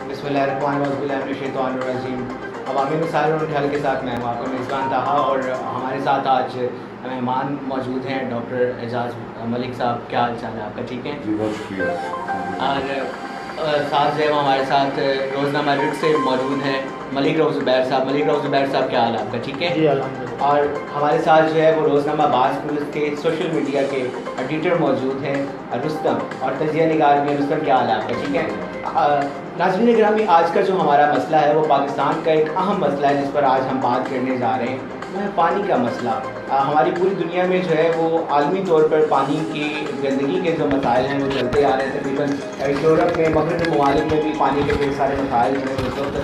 बिस्मिल्लाहिर्रहमानिर्रहीम। अवामी मिसाल और ख्याल के साथ मैं हूँ आपका मेज़बान ताहा और हमारे साथ आज मेहमान मौजूद हैं डॉक्टर एजाज़ मलिक साहब। क्या हाल चाल है आपका? ठीक है जी, बहुत शुक्रिया। और साथ जो है वो हमारे साथ रोज़नामा रिट से मौजूद हैं मलिक रऊफ़ ज़ुबैर साहब। मलिक रऊफ़ ज़ुबैर साहब, क्या हाल है आपका? ठीक है जी, अल्हम्दुलिल्लाह। और हमारे साथ जो है वो रोज़नामा बाज़ पुलिस के सोशल मीडिया के एडिटर मौजूद हैं रुस्तम, और तजिया निगार में रुस्तम। क्या हाल है आपका? ठीक है नाज़रीन गिरामी, आज का जो हमारा मसला है वो पाकिस्तान का एक अहम मसला है जिस पर आज हम बात करने जा रहे हैं, वो है पानी का मसला। हमारी पूरी दुनिया में जो है वो आलमी तौर पर पानी की गंदगी के जो मसाइल हैं वो चलते आ रहे हैं। तकरीबन यूरोप में, मगरबी ममालिक में भी पानी के ढेर सारे मसाइल जो हैं उस वक्त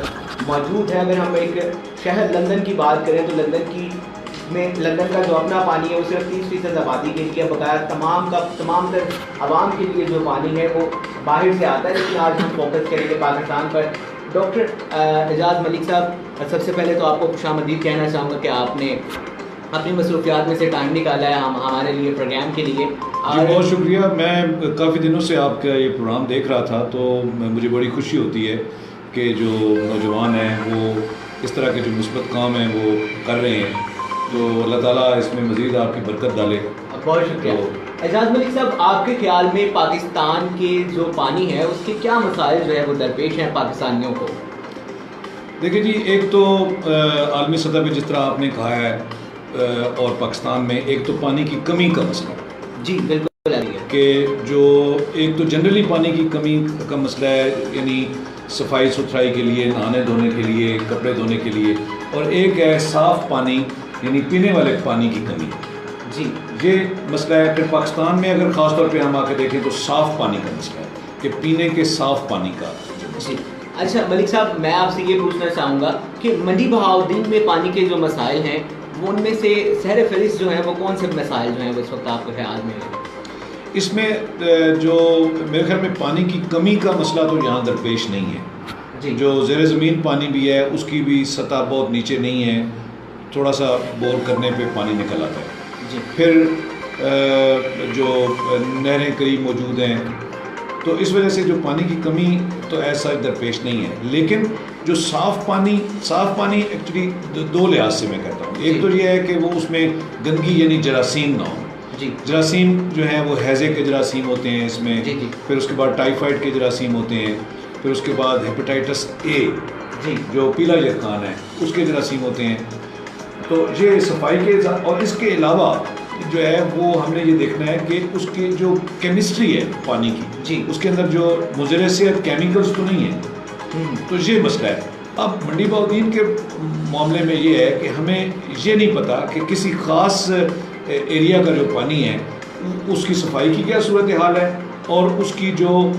मौजूद हैं। अगर हम एक शहर लंदन की बात करें तो लंदन का जो अपना पानी है वो सिर्फ 30% आबादी के लिए, बकाया तमाम तर आवाम के लिए जो पानी है वो बाहर से आता है। लेकिन आज हम फोकस करेंगे पाकिस्तान पर। डॉक्टर एजाज़ मलिक साहब, सबसे पहले तो आपको खुशामदीद कहना चाहूँगा कि आपने अपनी मसरूफियात में से टाइम निकाला है हमारे लिए प्रोग्राम के लिए। जी, बहुत शुक्रिया। मैं काफ़ी दिनों से आपका ये प्रोग्राम देख रहा था, तो मुझे बड़ी खुशी होती है कि जो नौजवान हैं वो इस तरह के जो मुस्बत काम हैं वो कर रहे हैं, तो अल्लाह ताला इसमें मज़ीद आपकी बरकत डाले। बहुत शुक्रिया। एजाज़ मलिक साहब, आपके ख्याल में पाकिस्तान के जो पानी है उसके क्या मसाइल जो है वो दरपेश हैं पाकिस्तानियों को? देखिए जी, एक तो आलमी सतह पे जिस तरह आपने कहा है और पाकिस्तान में एक तो पानी की कमी का मसला जी बिल्कुल कि जो एक तो जनरली पानी की कमी का मसला है, यानी सफाई सुथराई के लिए, नहाने धोने के लिए, कपड़े धोने के लिए, और एक है साफ़ पानी यानी पीने वाले पानी की कमी। जी, ये मसला है। फिर पाकिस्तान में अगर ख़ास तौर पे हम आके देखें तो साफ़ पानी का मसला है कि पीने के साफ़ पानी का जी। अच्छा मलिक साहब, मैं आपसे ये पूछना चाहूँगा कि मंडी बहाउद्दीन में पानी के जो मसाइल हैं वो उनमें से सहर फहरिस्त जो हैं वो कौन से मसाइल जो हैं वो इस वक्त आपके ख्याल में हैं? इसमें जो मेरे ख्याल में पानी की कमी का मसला तो यहाँ दरपेश नहीं है जी। जो ज़ेर ज़मीन पानी भी है उसकी भी सतह बहुत नीचे नहीं है, थोड़ा सा बोर करने पे पानी निकल आता है जी। फिर जो नहरें करीब मौजूद हैं, तो इस वजह से जो पानी की कमी तो ऐसा दरपेश नहीं है। लेकिन जो साफ़ पानी एक्चुअली दो लिहाज से मैं कहता हूँ। एक तो ये है कि वो उसमें गंदगी यानी जरासीम ना हो। जी। जरासीम जो हैं वो हैज़े के जरासीम होते हैं इसमें। जी जी। फिर उसके बाद टाइफाइड के जरासीम होते हैं। फिर उसके बाद हेपेटाइटिस ए जी जो पीला यरकान है उसके जरासीम होते हैं। तो ये सफाई के और इसके अलावा जो है वो हमने ये देखना है कि उसकी जो केमिस्ट्री है पानी की जी उसके अंदर जो मुज़र सेहत केमिकल्स तो नहीं है। तो ये मसला है। अब मंडी बहाउद्दीन के मामले में ये है कि हमें ये नहीं पता कि किसी ख़ास एरिया का जो पानी है उसकी सफाई की क्या सूरत हाल है और उसकी जो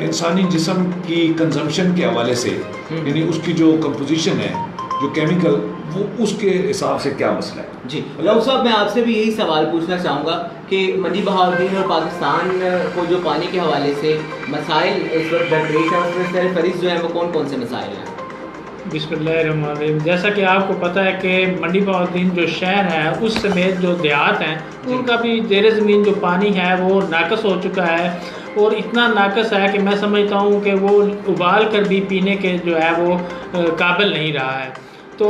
इंसानी जिस्म की कंजम्पशन के हवाले से यानी उसकी जो कंपोजिशन है जो केमिकल वो उसके हिसाब से क्या मसला है। जी रऊफ़ साहब, मैं आपसे भी यही सवाल पूछना चाहूँगा कि मंडी बहाउद्दीन और पाकिस्तान को जो पानी के हवाले से मसाइल इस वक्त दरपेश है उसमें सहर फहरिस्त जो है वो कौन कौन से मसाइल हैं? बिस्मिल्लाहिर्रहमानिर्रहीम। जैसा कि आपको पता है कि मंडी बहाउद्दीन जो शहर है उस समेत जो देहात हैं उनका भी ज़ेर ज़मीन जो पानी है वो नाकस हो चुका है, और इतना नाकस है कि मैं समझता हूँ कि वो उबाल कर भी पीने के जो है वो काबिल नहीं रहा है। तो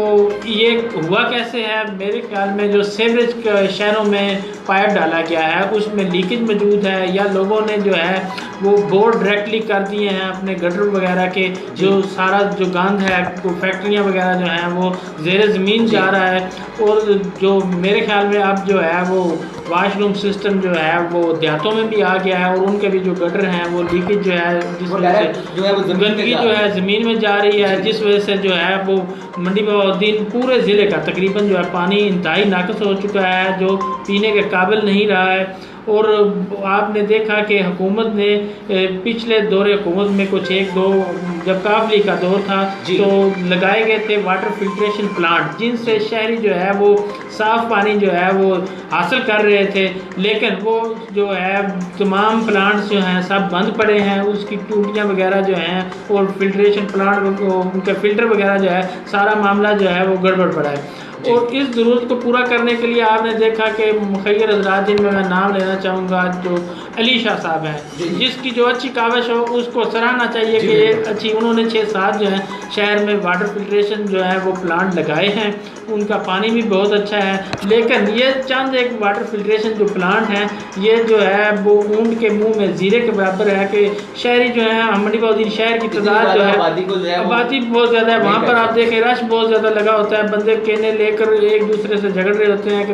ये हुआ कैसे है? मेरे ख्याल में जो सीवरेज शहरों में पाइप डाला गया है उसमें लीकेज मौजूद है, या लोगों ने जो है वो बोर डायरेक्टली कर दिए हैं अपने गटर वगैरह के, जो सारा जो गंद है वो फैक्ट्रियाँ वगैरह जो हैं वो ज़ेर ज़मीन जा रहा है। और जो मेरे ख्याल में अब जो है वो वाशरूम सिस्टम जो है वो देहातों में भी आ गया है, और उनके भी जो गटर हैं वो लीकेज जो है जिस वजह से जो है वो गंदगी जो है ज़मीन में जा रही है, जिस वजह से जो है वो मंडी बहाउद्दीन पूरे ज़िले का तकरीबन जो है पानी इंतहाई नाकस हो चुका है, जो पीने के काबिल नहीं रहा है। और आपने देखा कि हुकूमत ने पिछले दौरे हुकूमत में कुछ एक दो जब काफली का दौर था तो लगाए गए थे वाटर फिल्ट्रेशन प्लांट, जिनसे शहरी जो है वो साफ़ पानी जो है वो हासिल कर रहे थे, लेकिन वो जो है तमाम प्लांट्स जो हैं सब बंद पड़े हैं, उसकी टूटियाँ वगैरह जो हैं और फिल्ट्रेशन प्लांट उनके फ़िल्टर वगैरह जो है सारा मामला जो है वो गड़बड़ पड़ा है। और इस ज़रूरत को पूरा करने के लिए आपने देखा कि मुखैर हज़रात, जिनमें मैं नाम लेना चाहूँगा, जो अली शाह साहब हैं, जी। जिसकी जो अच्छी काविश हो उसको सराहना चाहिए जी, कि ये बिल्कुल। अच्छी, उन्होंने 6-7 जो है शहर में वाटर फिल्ट्रेशन जो है वो प्लांट लगाए हैं, उनका पानी भी बहुत अच्छा है। लेकिन ये चंद एक वाटर फिल्ट्रेशन जो प्लांट हैं ये जो है वो ऊंट के मुंह में जीरे के बराबर है कि शहरी जो है मंडी बहाउद्दीन शहर की तादाद जो है आबादी को जो है वो आबादी बहुत ज़्यादा है, वहाँ नहीं पर कर आप देखें रश बहुत ज़्यादा लगा होता है, बंदे केने लेकर एक दूसरे से झगड़ रहे होते हैं कि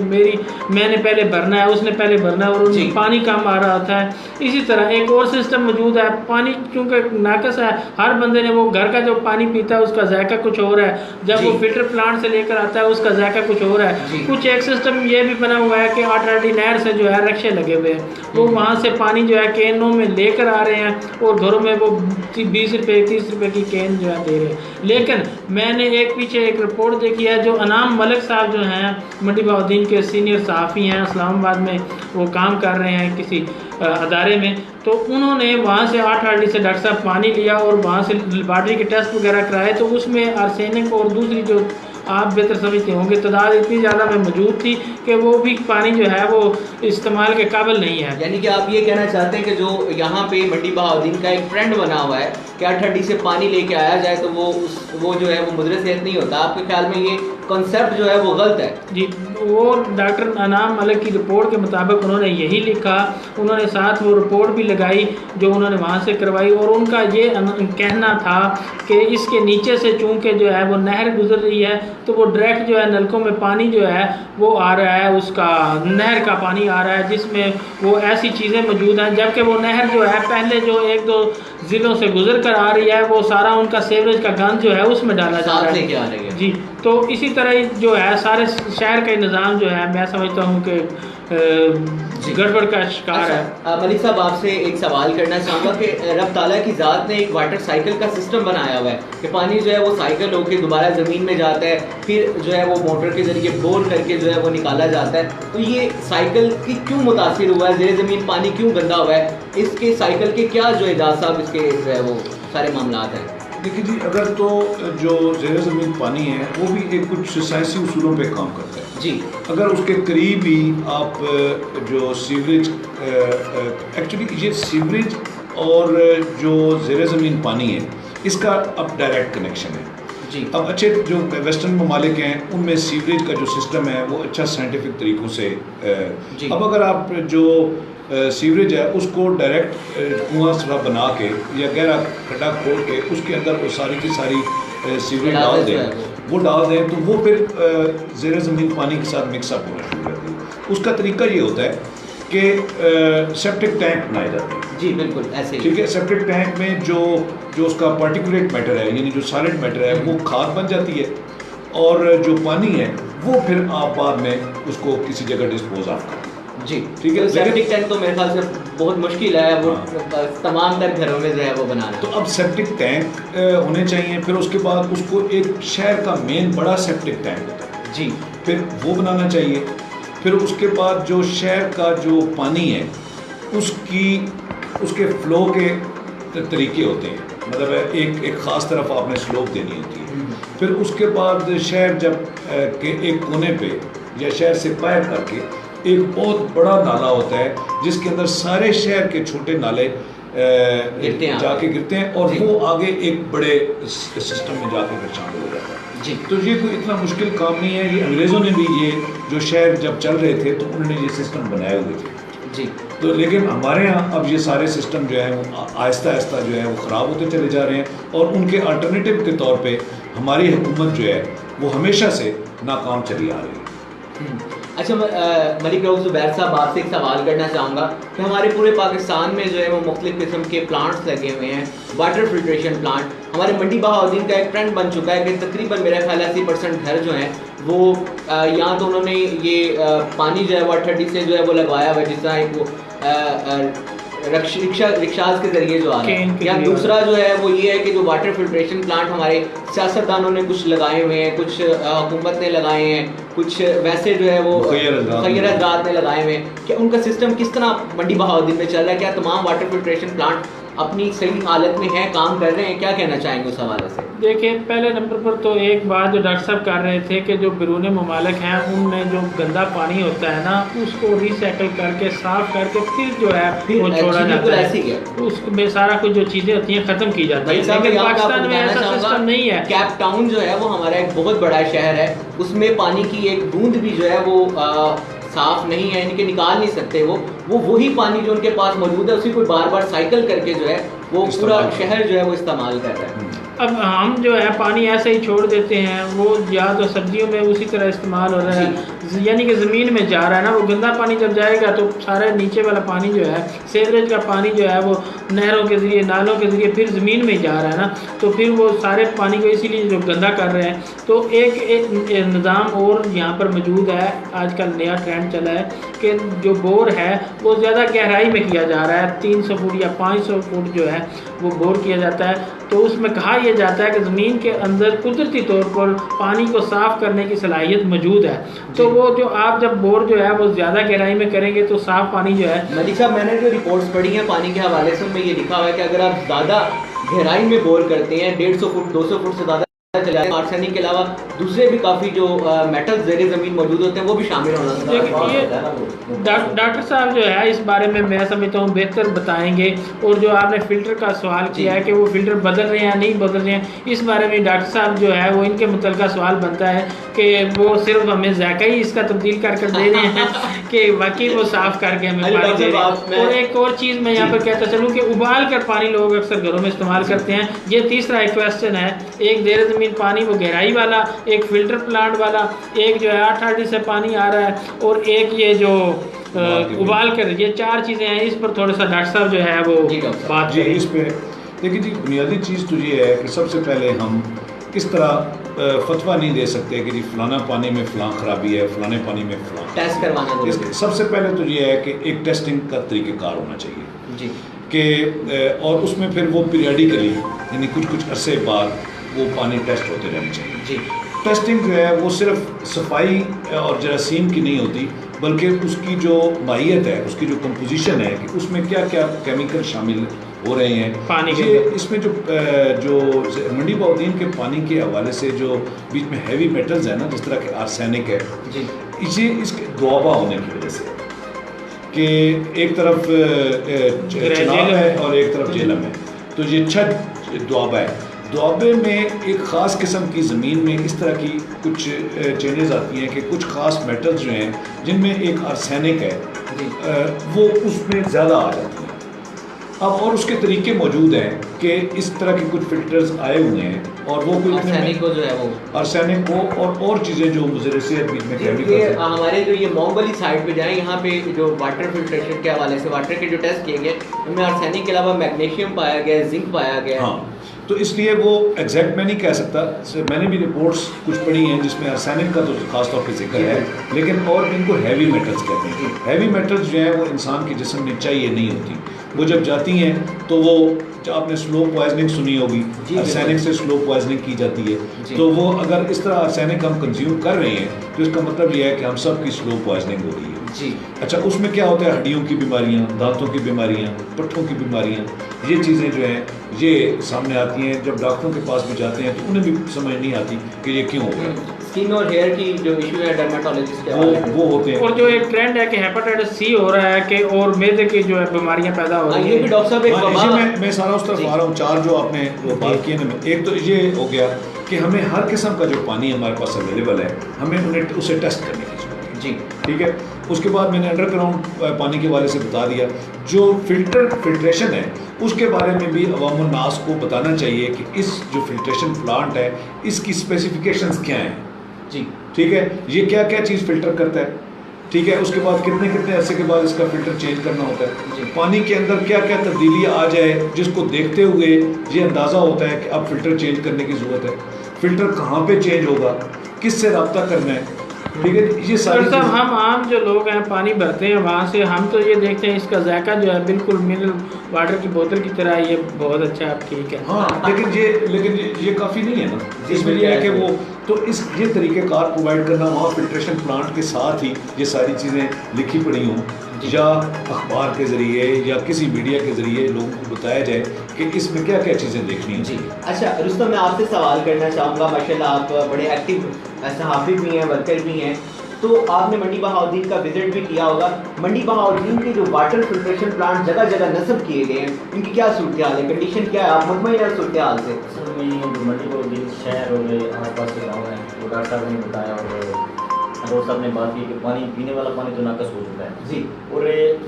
मैंने पहले भरना है, उसने पहले भरना है, और जी। उनमें पानी कम आ रहा होता है। इसी तरह एक और सिस्टम मौजूद है, पानी चूँकि नाकस है, हर बंदे ने वो घर का जो पानी पीता है उसका जायका कुछ और है, जब जी। वो फिल्टर प्लांट से लेकर आता है उसका जायका कुछ और है। जी। कुछ एक सिस्टम ये भी बना हुआ है कि आटराडी नहर से जो है रक्शे लगे हुए हैं, वो वहाँ से पानी जो है कैनों में लेकर आ रहे हैं और घरों में वो 20 रुपये 30 रुपये की कैन जो है दे रहे हैं। लेकिन मैंने पीछे एक रिपोर्ट देखी है, जो अनाम मलिक साहब जो हैं मंडी बहाउद्दीन के सीनियर सहाफ़ी हैं, इस्लामाबाद में वो काम कर रहे हैं किसी अदारे में, तो उन्होंने वहाँ से आटराडी से डॉक्टर साहब पानी लिया और वहाँ से लेबॉर्ट्री के टेस्ट वगैरह कराए, तो उसमें आर्सेनिक और दूसरी जो आप बेहतर समझते होंगे तादाद इतनी ज़्यादा में मौजूद थी कि वो भी पानी जो है वो इस्तेमाल के काबिल नहीं है। यानी कि आप ये कहना चाहते हैं कि जो यहाँ पे मंडी बहाउद्दीन का एक ट्रेंड बना हुआ है कि आटराडी से पानी लेके आया जाए तो वो जो है वो मुद्रे सेहत नहीं होता, आपके ख्याल में ये कॉन्सेप्ट जो है वो गलत है? जी, वो डॉक्टर अनाम मलिक की रिपोर्ट के मुताबिक उन्होंने यही लिखा, उन्होंने साथ वो रिपोर्ट भी लगाई जो उन्होंने वहाँ से करवाई, और उनका ये कहना था कि इसके नीचे से चूँकि जो है वो नहर गुजर रही है तो वो डायरेक्ट जो है नलकों में पानी जो है वो आ रहा है, उसका नहर का पानी आ रहा है जिसमें वो ऐसी चीज़ें मौजूद हैं, जबकि वो नहर जो है पहले जो 1-2 ज़िलों से गुजर कर आ रही है वो सारा उनका सीवरेज का गंद जो है उसमें डाला जा रहा लेके आ रही है। है। जी, तो इसी तरह जो है सारे शहर का निज़ाम जो है मैं समझता हूँ कि गड़बड़ का शिकार है। मलिक साहब आपसे एक सवाल करना चाहूँगा कि रब ताला की ज़ात ने एक वाटर साइकिल का सिस्टम बनाया हुआ है कि पानी जो है वो साइकिल होकर दोबारा ज़मीन में जाता है, फिर जो है वो मोटर के ज़रिए बोर करके जो है वो निकाला जाता है। तो ये साइकिल की क्यों मुतासिर हुआ है, ज़ेरे ज़मीन पानी क्यों गंदा हुआ है, इसके साइकिल के क्या जो एजाज साहब इसके जो है वो सारे मामला हैं? देखिए जी, अगर तो जो ज़ेरे ज़मीन पानी है वो भी एक कुछ साइंसी उसूलों पे काम करता है जी। अगर उसके करीब ही आप जो सीवरेज, एक्चुअली ये सीवरेज और जो ज़ेरे ज़मीन पानी है इसका अब डायरेक्ट कनेक्शन है जी। अब अच्छे जो वेस्टर्न ममालिक हैं उनमें सीवरेज का जो सिस्टम है वो अच्छा साइंटिफिक तरीक़ों से जी। अब अगर आप जो सीवरेज है उसको डायरेक्ट कुआं सा बना के या गहरा खड्डा खोद के उसके अंदर वो सारी की सारी सीवरेज डाल दें, वो डाल दें तो वो फिर ज़ेरे ज़मीन पानी के साथ मिक्सअप होना शुरू कर दें। उसका तरीका ये होता है कि सेप्टिक टैंक बनाए जाते हैं। जी बिल्कुल ऐसे ही। ठीक है, सेप्टिक टैंक में जो उसका पार्टिकुलेट मैटर है यानी जो सॉलिड मैटर है वो खाद बन जाती है और जो पानी है वो फिर आप बाद में उसको किसी जगह डिस्पोज ऑफ करें। जी ठीक है, सेप्टिक टैंक तो मेरे ख्याल से बहुत मुश्किल है वो तमाम तर घरों में जो है वो बनाना। तो अब सेप्टिक टैंक होने चाहिए, फिर उसके बाद उसको एक शहर का मेन बड़ा सेप्टिक टैंक होता है जी, फिर वो बनाना चाहिए। फिर उसके बाद जो शहर का जो पानी है उसके फ्लो के तरीके होते हैं, मतलब एक ख़ास तरफ आपने स्लोप देनी होती है। फिर उसके बाद शहर जब के एक कोने पे या शहर से पार करके एक बहुत बड़ा नाला होता है जिसके अंदर सारे शहर के छोटे नाले जाके गिरते हैं और वो आगे एक बड़े सिस्टम में जाके फिर शामिल हो जाता है। जी। तो ये कोई इतना मुश्किल काम नहीं है, ये अंग्रेज़ों ने भी ये जो शहर जब चल रहे थे तो उन्होंने ये सिस्टम बनाए हुए थे। जी। तो लेकिन हमारे यहाँ अब ये सारे सिस्टम जो है वो आहिस्ता आहिस्ता जो है वो ख़राब होते चले जा रहे हैं और उनके अल्टरनेटिव के तौर पे हमारी हुकूमत जो है वो हमेशा से नाकाम चली आ रही है। अच्छा मलिक रऊफ ज़ुबैर साहब आपसे एक सवाल करना चाहूँगा कि हमारे पूरे पाकिस्तान में जो है वो मुख्तलिफ़ किस्म के प्लांट्स लगे हुए हैं, वाटर फिल्ट्रेशन प्लांट। हमारे मंडी बहाउद्दीन का एक ट्रेंड बन चुका है कि तकरीबन मेरा ख्याल 80% घर जो हैं वो यहाँ तो उन्होंने ये पानी जो है वो 30 से जो है वो लगवाया हुआ है, जिस तरह एक वो रिक्शाज के ज़रिए जो आ रहा है, या दूसरा जो है वो ये है कि जो वाटर फिल्ट्रेशन प्लांट हमारे सियासतदानों ने कुछ लगाए हुए हैं, कुछ हुकूमत ने लगाए हैं, कुछ वैसे जो है वो खैरत ने लगाए हुए हैं। क्या उनका सिस्टम किस तरह मंडी बहाउद्दीन में चल रहा है? क्या तमाम वाटर फिल्ट्रेशन प्लांट अपनी सही हालत में हैं, काम कर रहे हैं, क्या कहना चाहेंगे उस हवाले से? देखिए, पहले नंबर पर तो एक बात जो डॉक्टर साहब कर रहे थे कि जो बैरून ममालिक हैं उनमें जो गंदा पानी होता है ना, उसको रिसाइकल करके साफ करके फिर जो है वो छोड़ा जाता है, उसमें सारा कुछ जो चीज़ें होती हैं ख़त्म की जाती है। लेकिन पाकिस्तान में ऐसा सिस्टम नहीं है। केप टाउन जो है वो हमारा एक बहुत बड़ा शहर है, उसमें पानी की एक बूंद भी जो है वो साफ नहीं है, इनके निकाल नहीं सकते। वो वही पानी जो उनके पास मौजूद है उसी को बार बार साइकिल करके जो है वो पूरा शहर जो है वो इस्तेमाल कर रहा है। अब हम जो है पानी ऐसे ही छोड़ देते हैं, वो या तो सब्जियों में उसी तरह इस्तेमाल हो रहा है, यानी कि ज़मीन में जा रहा है ना। वो गंदा पानी जब जाएगा तो सारे नीचे वाला पानी जो है, सीवरेज का पानी जो है वो नहरों के ज़रिए, नालों के ज़रिए फिर ज़मीन में जा रहा है ना, तो फिर वो सारे पानी को इसीलिए जो गंदा कर रहे हैं। तो एक निज़ाम और यहाँ पर मौजूद है, आजकल नया ट्रेंड चला है कि जो बोर है वो ज़्यादा गहराई में किया जा रहा है, 300 फुट या 500 फुट जो है वो बोर किया जाता है। तो उसमें कहा यह जाता है कि ज़मीन के अंदर कुदरती तौर पर पानी को साफ़ करने की सलाहियत मौजूद है। तो वो जो आप जब बोर जो है वो ज़्यादा गहराई में करेंगे तो साफ़ पानी जो है। मलिक साहब, मैंने जो रिपोर्ट्स पढ़ी हैं पानी के हवाले से, उनमें ये लिखा हुआ है कि अगर आप ज़्यादा गहराई में बोर करते हैं, 150 फुट 200 फुट से ज़्यादा चले जाते हैं, आर्सेनिक के अलावा दूसरे भी काफ़ी जो मेटल्स ज़ेरे ज़मीन मौजूद होते हैं वो भी शामिल होना चाहिए। डॉक्टर साहब जो है इस बारे में मैं समझता हूँ बेहतर बताएंगे। और जो आपने फ़िल्टर का सवाल किया है कि वो फ़िल्टर बदल रहे हैं या नहीं बदल रहे हैं, इस बारे में डॉक्टर साहब जो है वो इनके मुतल्लिक़ सवाल बनता है कि वो सिर्फ हमें ज़ायका ही इसका तब्दील कर दे रहे हैं कि वाकई वो साफ़ करके हमें पानी दे रहे हैं। और एक और चीज़ मैं यहाँ पर कहता चलूँ कि उबाल कर पानी लोग अक्सर घरों में इस्तेमाल करते हैं। ये तीसरा एक क्वेश्चन है, एक ज़ेरे ज़मीन पानी वो गहराई वाला, एक फ़िल्टर प्लांट वाला, एक जो है 8 आरडी से पानी आ रहा है, और एक ये जो उबाल कर, ये 4 चीज़ें हैं। इस पर थोड़ा सा डॉक्टर साहब जो है वो बात जी इस पे देखिए जी, बुनियादी चीज़ तो ये है कि सबसे पहले हम इस तरह फतवा नहीं दे सकते कि जी फलाना पानी में फलां खराबी है, फलाने पानी में फलां टेस्ट करवाना। सबसे पहले तो ये है कि एक टेस्टिंग का तरीक़ेकार होना चाहिए जी कि और उसमें फिर वो पीरियडिकली यानी कुछ अरसे बाद वो पानी टेस्ट होते रहने चाहिए जी। टेस्टिंग जो है वो सिर्फ सफाई और जरासीम की नहीं होती, बल्कि उसकी जो माहियत है, उसकी जो कंपोजिशन है कि उसमें क्या क्या केमिकल शामिल हो रहे हैं पानी के। इसमें जो मंडी बहाउद्दीन के पानी के हवाले से जो बीच में हैवी मेटल्स है ना, जिस तरह के आर्सेनिक है जी, ये इसके दुआबा होने की वजह से कि एक तरफ चिनाब है और एक तरफ जेलम है, तो ये छत दुआबा है। दुआबे में एक ख़ास किस्म की ज़मीन में इस तरह की कुछ चेंजेस आती हैं कि कुछ ख़ास मेटल्स जो हैं जिनमें एक आर्सेनिक है वो उसमें ज़्यादा आ जाती हैं। अब और उसके तरीके मौजूद हैं कि इस तरह के कुछ फिल्टर्स आए हुए हैं और वो कोई आर्सेनिक को जो है वो आर्सेनिक को और चीज़ें जो मुज़र सेहत बीच में केमिकल हमारे जो ये मोंग वाली साइड पे जाएं, यहाँ पे जो वाटर फिल्ट्रेशन के हवाले से वाटर के जो टेस्ट किए गए उनमें आर्सेनिक के अलावा मैग्नीशियम पाया गया, जिंक पाया गया। हाँ, तो इसलिए वो एग्जैक्ट मैं नहीं कह सकता, मैंने भी रिपोर्ट्स कुछ पढ़ी हैं जिसमें आर्सेनिक का तो खास तौर पे जिक्र है, लेकिन और इनको हैवी मेटल्स कहते हैं। हैवी मेटल्स जो है वो इंसान के जिस्म में चाहिए नहीं होती, वो जब जाती हैं तो वो आपने स्लो पॉइजनिंग सुनी होगी, आर्सेनिक से स्लो पॉइजनिंग की जाती है। तो वो अगर इस तरह आर्सेनिक हम कंज्यूम कर रहे हैं तो इसका मतलब ये है कि हम सब की स्लो पॉइजनिंग हो रही है जी। अच्छा, उसमें क्या होता है, हड्डियों की बीमारियां, दांतों की बीमारियां, पट्ठों की बीमारियां, ये चीज़ें जो हैं ये सामने आती हैं। जब डॉक्टरों के पास भी जाते हैं तो उन्हें भी समझ नहीं आती कि ये क्यों हो रहा है। स्किन और हेयर की जो इशू है डर्मेटोलॉजिस्ट के वो होते हैं। और जो एक ट्रेंड है कि हेपेटाइटिस सी हो रहा है कि और मैदे की जो है बीमारियां पैदा हो रही है, ये भी डॉक्टर साहब मैं सारा उस तरफ आ रहा हूँ। 4 जो आपने वो बात की है, एक तो ये हो गया कि हमें हर किस्म का जो पानी हमारे पास अवेलेबल है हमें उन्हें उसे टेस्ट करने की जरूरत है जी, ठीक है। उसके बाद मैंने अंडरग्राउंड पानी के बारे से बता दिया। जो फिल्ट्रेशन है उसके बारे में भी अवामुन नास को बताना चाहिए कि इस जो फिल्ट्रेशन प्लांट है इसकी स्पेसिफिकेशंस क्या हैं जी, ठीक है। ये क्या क्या चीज़ फ़िल्टर करता है, ठीक है। उसके बाद कितने कितने अरसे के बाद इसका फ़िल्टर चेंज करना होता है। पानी के अंदर क्या क्या तब्दीली आ जाए जिसको देखते हुए ये अंदाज़ा होता है कि अब फ़िल्टर चेंज करने की ज़रूरत है। फ़िल्टर कहाँ पे चेंज होगा, किससे रब्ता करना है, ठीक है, ये सारी डॉक्टर साहब, हम आम जो लोग हैं पानी भरते हैं वहाँ से, हम तो ये देखते हैं इसका जायका जो है बिल्कुल मिनरल वाटर की बोतल की तरह, ये बहुत अच्छा है, ठीक है। हाँ, लेकिन ये काफ़ी नहीं है ना, इसमें यह है कि वो तो ये तरीक़ेकार प्रोवाइड करना, वहाँ फिल्ट्रेशन प्लांट के साथ ही ये सारी चीज़ें लिखी पड़ी हों या अखबार के ज़रिए या किसी मीडिया के ज़रिए लोगों को बताया जाए कि इसमें क्या क्या चीज़ें देखनी हैं। जी अच्छा रुस्तम, मैं आपसे सवाल करना चाहूँगा, माशाल्लाह आप बड़े एक्टिव सहाफ़ी भी हैं, वर्कर भी हैं, तो आपने मंडी बहाउद्दीन का विजिट भी किया होगा। मंडी बहाउद्दीन के जो वाटर फिल्ट्रेशन प्लांट जगह जगह नस्ब किए गए हैं, इनकी क्या सूरत हाल है, कंडीशन क्या है, आप मुतमईन हैं सूरत हाल से? असल में जो मंडी बहाउद्दीन शहर और आस पास के गाँव हैं, वो डॉक्टर साहब ने बताया और साहब ने बात की कि पानी, पीने वाला पानी तो नाकस हो चुका है जी, और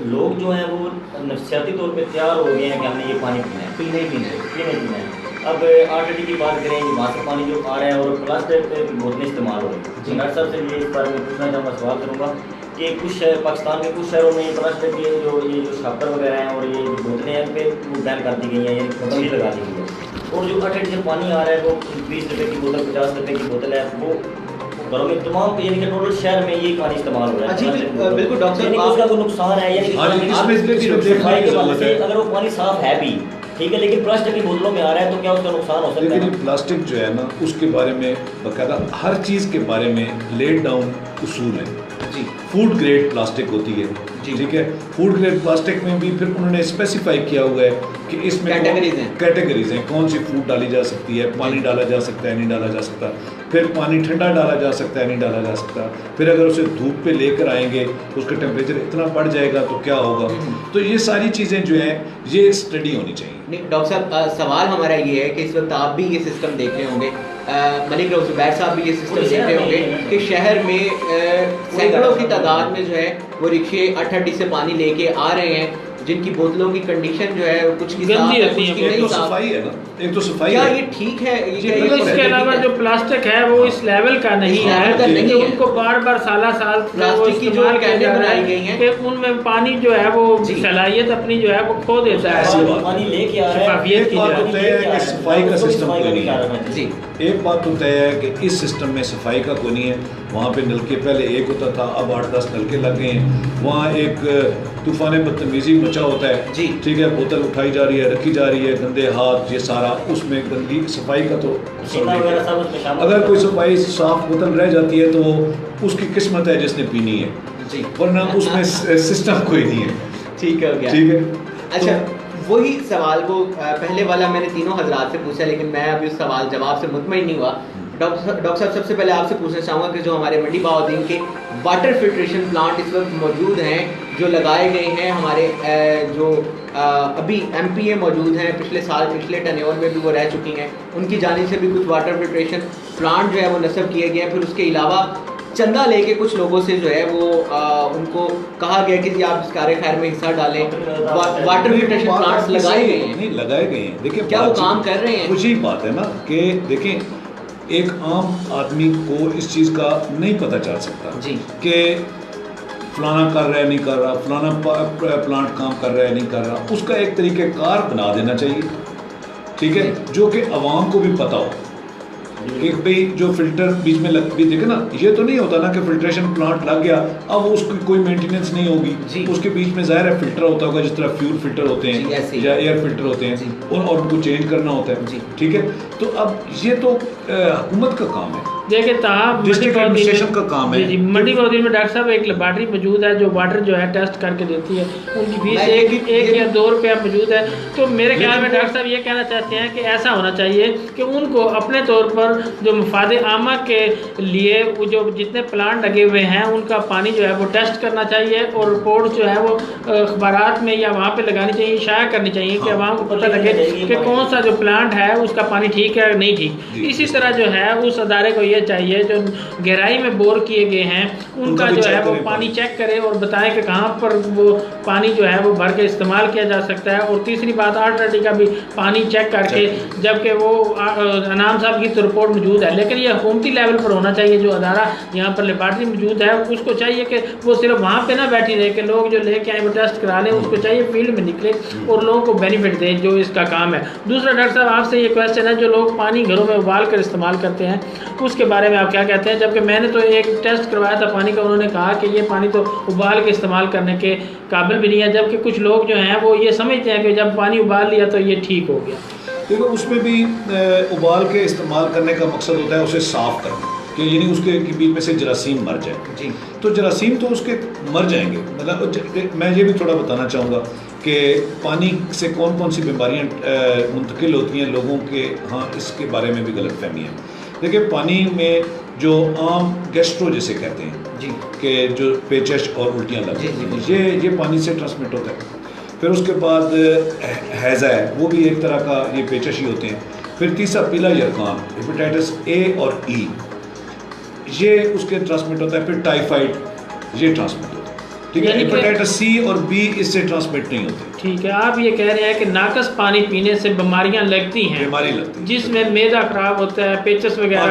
लोग जो हैं वो नफसियाती तौर पे तैयार हो गए हैं कि हमने ये पानी पीना है, पीना ही पीना है। अब आरटीडी की बात करें, वहाँ से पानी जो आ रहा है और प्लास्टिक की बोतलें इस्तेमाल हो रही हैं। जी। डॉक्टर साहब से ये इस बारे में पूछना चाहूँगा, सवाल करूँगा कि कुछ पाकिस्तान के कुछ शहरों में प्लास्टिक के जो शापर वगैरह हैं और ये जो बोतलें हैं, पे वो बैन कर दी गई हैं, यानी पाबंदी लगा दी गई है, और जो आरटीडी से पानी आ रहा है वो 20 रुपये की बोतल, 50 रुपये की बोतल है, वो घरों में तमाम, यानी कि टोटल शहर में ये पानी इस्तेमाल हो रहा है। जी बिल्कुल डॉक्टर यानी कि साहब, उसका कोई नुकसान है, यानी हाँ जी, इसमें देखने की ज़रूरत है। अगर वो पानी साफ है भी ठीक है, लेकिन प्लास्टिक की बोतलों में आ रहा है तो क्या उसका नुकसान हो सकता लेकिन है? ये प्लास्टिक जो है ना, उसके बारे में बाकायदा हर चीज़ के बारे में लेड डाउन उसूल है जी फूड ग्रेड प्लास्टिक होती है जी। ठीक है, फूड ग्रेड प्लास्टिक में भी फिर उन्होंने स्पेसिफाई किया हुआ है कि इसमें कैटेगरीज हैं, कौन सी फूड डाली जा सकती है, पानी डाला जा सकता है, नहीं डाला जा सकता, फिर पानी ठंडा डाला जा सकता है, नहीं डाला जा सकता, फिर अगर उसे धूप पे लेकर आएंगे उसका टेम्परेचर इतना बढ़ जाएगा तो क्या होगा। तो ये सारी चीज़ें जो हैं ये स्टडी होनी चाहिए। नहीं डॉक्टर साहब, सवाल हमारा ये है कि इस वक्त आप भी ये सिस्टम देख रहे होंगे, मलिक रऊफ ज़ुबैर साहब भी ये सिस्टम देख रहे होंगे कि शहर में सैकड़ों की तादाद में जो है वो रिक्शे 8 से पानी लेके आ रहे हैं, जिनकी बोतलों की कंडीशन जो है कुछ की गंदी होती है। एक तो सफाई है ना, एक तो सफाई क्या है। ये ठीक है? इसके अलावा जो प्लास्टिक है वो इस लेवल का नहीं है कि उनको बार बार साल प्लास्टिक की जो कैनें बनाई गई हैं कि उनमें पानी जो है वो सलाहियत अपनी जो है वो खो देता है। पानी लेके आ रहा है, एक बात तो तय है कि सफाई का सिस्टम कोई नहीं है जी, एक बात तो तय है कि इस सिस्टम में सफाई का कोई नहीं है। वहाँ पे नलके पहले एक होता था, अब 8-10 नलके लग गए हैं। वहाँ एक तूफान बदतमीजी मचा होता है जी, ठीक है, बोतल उठाई जा रही है, रखी जा रही है, गंदे हाथ, ये सारा उसमें गंदी सफाई का तो अगर कोई सफाई साफ बोतल रह जाती है तो उसकी किस्मत है जिसने पीनी है जी, वरना उसमें सिस्टम कोई नहीं है। ठीक है, ठीक है। अच्छा वही सवाल को पहले वाला मैंने तीनों हजरात से पूछा, लेकिन मैं अभी उस सवाल जवाब से मुतमईन नहीं हुआ। डॉक्टर साहब, सबसे पहले आपसे पूछना चाहूँगा कि जो हमारे मंडी बहाउद्दीन के वाटर फिल्ट्रेशन प्लांट इस वक्त मौजूद हैं, जो लगाए गए हैं हमारे जो अभी MPA मौजूद हैं, पिछले साल पिछले टर्नओवर में भी वो रह चुकी हैं, उनकी जानिब से भी कुछ वाटर फिल्ट्रेशन प्लांट जो है वो नस्ब किए गए हैं। फिर उसके अलावा चंदा लेके कुछ लोगों से जो है वो उनको कहा गया कि आप इस कार्य खैर में हिस्सा डालें, वाटर फिल्ट्रेशन प्लांट्स लगाए गए हैं। नहीं लगाए गए हैं, देखिए क्या वो काम कर रहे हैं? कुछ ही बात है ना कि देखें एक आम आदमी को इस चीज़ का नहीं पता चल सकता जी कि फलाना कर रहा है नहीं कर रहा, फलाना प्लांट काम कर रहा है नहीं कर रहा, उसका एक तरीक़ेकार बना देना चाहिए ठीक है, जो कि आवाम को भी पता हो कि भाई जो फिल्टर बीच में लग भी देखे ना, ये तो नहीं होता ना कि फिल्ट्रेशन प्लांट लग गया अब उसकी कोई मेंटेनेंस नहीं होगी, उसके बीच में ज़ाहिर है फिल्टर होता होगा, जिस तरह फ्यूल फिल्टर होते हैं या एयर फिल्टर होते हैं और उनको चेंज करना होता है ठीक है। तो अब ये तो हुकूमत का काम है, देखिए डिस्ट्रिक्ट एडमिनिस्ट्रेशन का काम है। जी, मंडी बहाउद्दीन में डॉक्टर साहब एक लेबॉर्ट्री मौजूद है जो वाटर जो है टेस्ट करके देती है, उनकी फीस एक या 2 रुपया मौजूद है। तो मेरे ख्याल में डॉक्टर साहब ये कहना चाहते हैं कि ऐसा होना चाहिए कि उनको अपने तौर पर जो मफाद आमा के लिए वो जो जितने प्लांट लगे हुए हैं उनका पानी जो है वो टेस्ट करना चाहिए और रिपोर्ट जो है वो अखबारात में या वहाँ पे लगानी चाहिए, शाया करनी चाहिए कि आवाम को पता लगे कि कौन सा जो प्लांट है उसका पानी ठीक है नहीं ठीक। इसी तरह जो है उस अदारे को ये चाहिए जो गहराई में बोर किए गए हैं उनका जो है वो पानी चेक करे और बताएं कि कहाँ पर वो पानी जो है वो भर के इस्तेमाल किया जा सकता है। और तीसरी बात आरटीडी का भी पानी चेक करके, जबकि वो अनाम साहब की तो रिपोर्ट मौजूद है, लेकिन ये हुकूमती लेवल पर होना चाहिए। जो अदारा यहाँ पर लेबॉर्ट्री मौजूद है उसको चाहिए कि वो सिर्फ वहाँ पर ना बैठी रहे कि लोग जो लेके आए वो टेस्ट करा लें, उसको चाहिए फील्ड में निकले और लोगों को बेनिफिट दे जो इसका काम है। दूसरा डॉक्टर साहब आपसे ये क्वेश्चन है, जो लोग पानी घरों में उबाल कर इस्तेमाल करते हैं उसके उसके बारे में आप क्या कहते हैं? जबकि मैंने तो एक टेस्ट करवाया था पानी का, उन्होंने कहा कि ये पानी तो उबाल के इस्तेमाल करने के काबिल भी नहीं है, जबकि कुछ लोग जो हैं वो ये समझते हैं कि जब पानी उबाल लिया तो ये ठीक हो गया। देखो उसमें भी उबाल के इस्तेमाल करने का मकसद होता है उसे साफ़ करना, कि यानी उसके बीच में से जरासीम मर जाए। जी। तो जरासीम तो उसके मर जाएंगे। मतलब मैं ये भी थोड़ा बताना चाहूँगा कि पानी से कौन कौन सी बीमारियाँ मुंतकिल होती हैं लोगों के, हाँ इसके बारे में भी गलतफहमी है। देखिए पानी में जो आम गैस्ट्रो जिसे कहते हैं जी, कि जो पेचश और उल्टियाँ लगती हैं, ये पानी से ट्रांसमिट होता है। फिर उसके बाद हैज़ा है, वो भी एक तरह का ये पेचश ही होते हैं। फिर तीसरा पीला यरकान, हेपेटाइटिस ए और ई, ये उसके ट्रांसमिट होता है। फिर टाइफाइड ये ट्रांसमिट होता है, ठीक है। हेपेटाइटिस सी और बी इससे ट्रांसमिट नहीं होते। ठीक है, आप ये कह रहे हैं कि नाकस पानी पीने से बीमारियां लगती हैं, बीमारी लगती है, जिसमें मैदा खराब होता है, पेचस वगैरह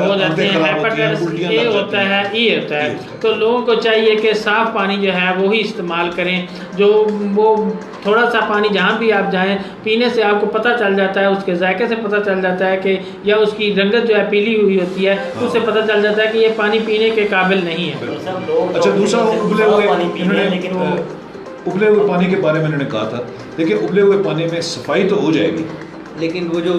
हो जाते हैं, हेपेटाइटिस ए होता है, ई होता है। तो लोगों को चाहिए कि साफ़ पानी जो है वो ही इस्तेमाल करें। जो वो थोड़ा सा पानी जहाँ भी आप जाएं, पीने से आपको पता चल जाता है, उसके जायके से पता चल जाता है कि, या उसकी रंगत जो है पीली हुई होती है, उससे पता चल जाता है कि ये पानी पीने के काबिल नहीं है। अच्छा, दूसरा उबले हुए पानी के बारे में इन्होंने कहा था। देखिए उबले हुए पानी में सफाई तो हो जाएगी, लेकिन वो जो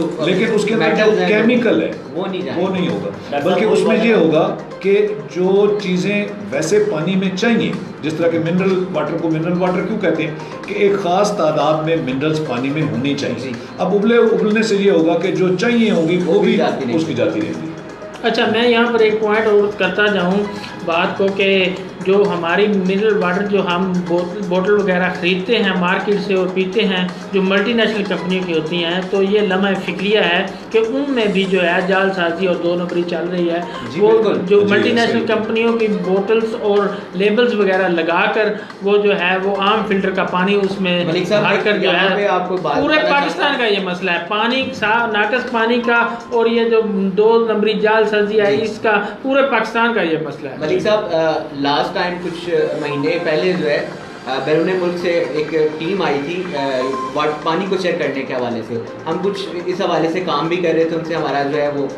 उसके अंदर जो केमिकल है वो नहीं होगा, बल्कि उसमें ये होगा कि जो चीज़ें वैसे पानी में चाहिए, जिस तरह के मिनरल वाटर को मिनरल वाटर क्यों कहते हैं कि एक ख़ास तादाद में मिनरल्स पानी में होनी चाहिए। अब उबलने से ये होगा कि जो चाहिए होगी वो भी उसकी जाती रहेगी। अच्छा, मैं यहाँ पर एक पॉइंट और करता जाऊँ बात को कि जो हमारी मिनरल वाटर जो हम बोतल वगैरह ख़रीदते हैं मार्केट से और पीते हैं, जो मल्टीनेशनल कंपनियों की होती हैं, तो ये लम्हा फ़िक्रिया है कि उनमें भी जो है जालसाजी और 2 नंबरी चल रही है। वो जो मल्टीनेशनल कंपनियों की बोतल्स और लेबल्स वगैरह लगाकर वो जो है वो आम फिल्टर का पानी उसमें भर कर जो है, पूरे पाकिस्तान का ये मसला है पानी साफ नाकस पानी का, और ये जो 2 नंबरी जालसाजी है इसका पूरे पाकिस्तान का ये मसला है। मलिक साहब, लास्ट टाइम कुछ महीने पहले जो है बैरून मुल्क से एक टीम आई थी पानी को चेक करने के हवाले से। हम कुछ इस हवाले से काम भी कर रहे थे, उनसे हमारा जो है वो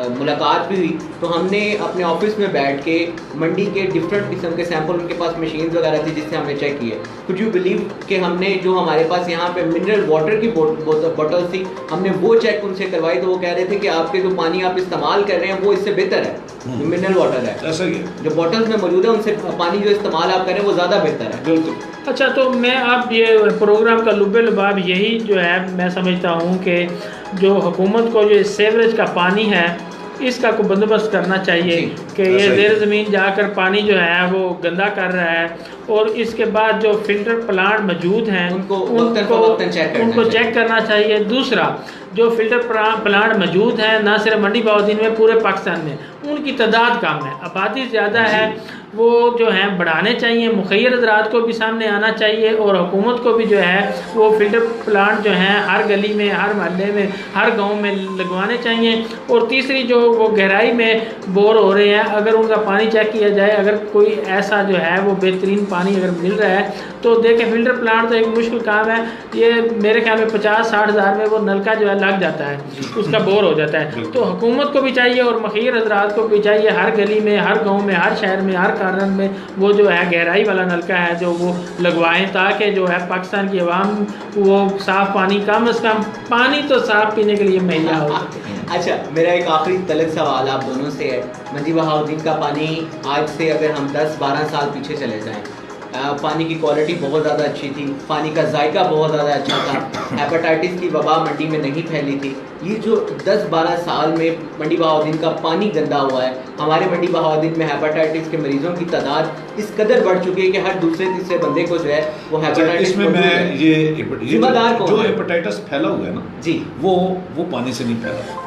मुलाकात भी हुई। तो हमने अपने ऑफिस में बैठ के मंडी के डिफरेंट किस्म के सैंपल, उनके पास मशीन्स वगैरह थी जिससे हमने चेक किए। कुड यू बिलीव कि हमने जो हमारे पास यहाँ पे मिनरल वाटर की बॉटल्स थी, हमने वो चेक उनसे करवाई, तो वो कह रहे थे कि आपके जो पानी आप इस्तेमाल कर रहे हैं वो इससे बेहतर है, जो मिनरल वाटर है, ऐसा ही है, जो बॉटल्स में मौजूद है उनसे पानी जो इस्तेमाल आप कर रहे हैं वो ज़्यादा बेहतर है। बिल्कुल। अच्छा, तो मैं अब ये प्रोग्राम का लुब्बे लुबाब यही जो है मैं समझता हूँ कि जो हुकूमत को जो सेवरेज का पानी है इसका को बंदोबस्त करना चाहिए कि ये ज़ेर ज़मीन जाकर पानी जो है वो गंदा कर रहा है, और इसके बाद जो फिल्टर प्लांट मौजूद हैं उनको चेक करना चाहिए। दूसरा, जो फिल्टर प्लांट मौजूद हैं ना सिर्फ मंडी बहाउद्दीन में, पूरे पाकिस्तान में उनकी तादाद कम है, आबादी ज़्यादा है, वो जो है बढ़ाने चाहिए। मुखैर हज़रात को भी सामने आना चाहिए और हुकूमत को भी जो है वो फिल्टर प्लांट जो हैं हर गली में, हर मोहल्ले में, हर गांव में लगवाने चाहिए। और तीसरी, जो वो गहराई में बोर हो रहे हैं, अगर उनका पानी चेक किया जाए, अगर कोई ऐसा जो है वो बेहतरीन पानी अगर मिल रहा है तो देखें। फिल्टर प्लांट तो एक मुश्किल काम है, ये मेरे ख्याल में 50-60 हज़ार में वो नलका जो है लग जाता है, उसका बोर हो जाता है। तो हुकूमत को भी चाहिए और मुखैर हज़रात को भी चाहिए, हर गली में, हर गाँव में, हर शहर में, हर कार्नर में वो जो है गहराई वाला नलका है जो वो लगवाएं, ताकि जो है पाकिस्तान की आवाम वो साफ़ पानी, कम से कम पानी तो साफ़ पीने के लिए मुहैया हो। अच्छा, मेरा एक आखिरी तलक सवाल आप दोनों से है। मंडी बहाउद्दीन का पानी आज से अगर हम 10-12 साल पीछे चले जाएं, पानी की क्वालिटी बहुत ज़्यादा अच्छी थी, पानी का जायका बहुत ज़्यादा अच्छा था, हेपेटाइटिस की वबा मंडी में नहीं फैली थी। ये जो 10-12 साल में मंडी बहाउद्दीन का पानी गंदा हुआ है, हमारे मंडी बहाउद्दीन में हेपेटाइटिस के मरीजों की तादाद इस कदर बढ़ चुकी है कि हर दूसरे-तीसरे बंदे को जो है वो हेपेटाइटिस। इसमें मैं ये जिम्मेदार कौन जो है? हेपेटाइटिस फैला हुआ है ना जी, वो पानी से नहीं फैला